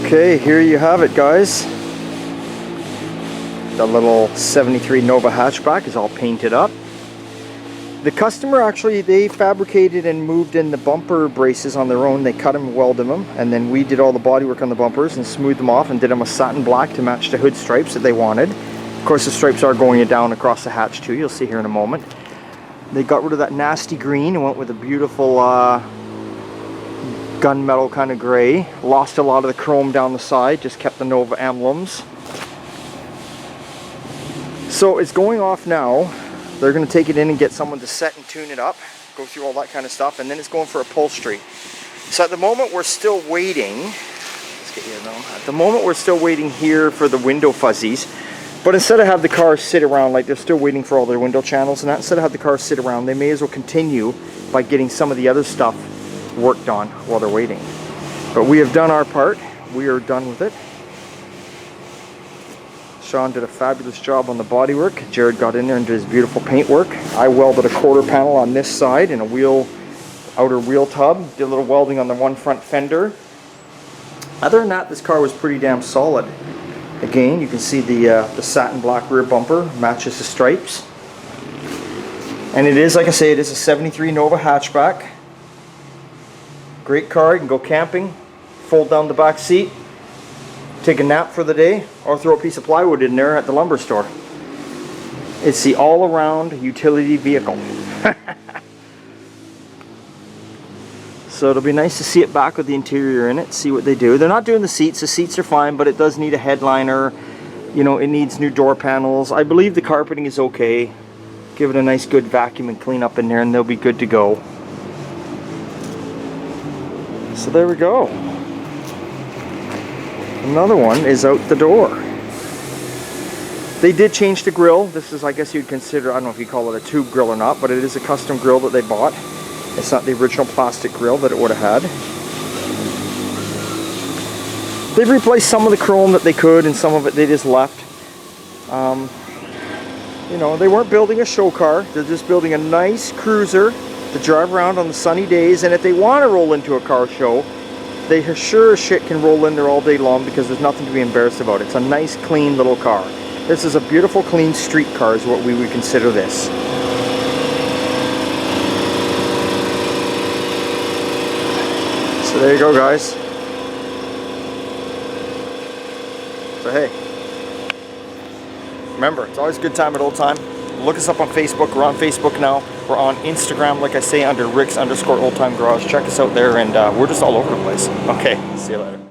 Okay, here you have it, guys. The little 73 Nova hatchback is all painted up. The customer actually, they fabricated and moved in the bumper braces on their own. They cut them, welded them, and then we did all the bodywork on the bumpers and smoothed them off and did them a satin black to match the hood stripes that they wanted. Of course, the stripes are going down across the hatch too, you'll see here in a moment. They got rid of that nasty green and went with a beautiful gunmetal kind of gray. Lost a lot of the chrome down the side, just kept the Nova emblems. So it's going off now. They're going to take it in and get someone to set and tune it up, go through all that kind of stuff, and then it's going for upholstery. So at the moment we're still waiting. Let's get you though. At the moment we're still waiting here for the window fuzzies. But instead of have the car sit around, like they're still waiting for all their window channels and that, instead of have the car sit around, they may as well continue by getting some of the other stuff worked on while they're waiting. But we have done our part. We are done with it. Sean did a fabulous job on the bodywork. Jared got in there and did his beautiful paint work. I welded a quarter panel on this side and a outer wheel tub. Did a little welding on the one front fender. Other than that, this car was pretty damn solid. Again, you can see the satin black rear bumper matches the stripes. And it is, like I say, it is a 73 Nova hatchback. Great car. You can go camping, fold down the back seat, take a nap for the day, or throw a piece of plywood in there at the lumber store. It's the all-around utility vehicle. So it'll be nice to see it back with the interior in it, see what they do. They're not doing the seats. The seats are fine, but it does need a headliner. You know, it needs new door panels. I believe the carpeting is okay. Give it a nice good vacuum and clean up in there and they'll be good to go. So there we go. Another one is out the door. They did change the grille. This is, I guess you'd consider, I don't know if you call it a tube grill or not, but it is a custom grill that they bought. It's not the original plastic grill that it would have had. They've replaced some of the chrome that they could, and some of it they just left. You know, they weren't building a show car. They're just building a nice cruiser to drive around on the sunny days, and if they want to roll into a car show, they sure as shit can roll in there all day long because there's nothing to be embarrassed about. It's a nice, clean little car. This is a beautiful, clean street car is what we would consider this. So there you go, guys. So hey, remember, it's always a good time at Old Time. Look us up on Facebook. We're on Facebook now. We're on Instagram, like I say, under Rick's_Old Time Garage. Check us out there, and we're just all over the place. Okay, see you later.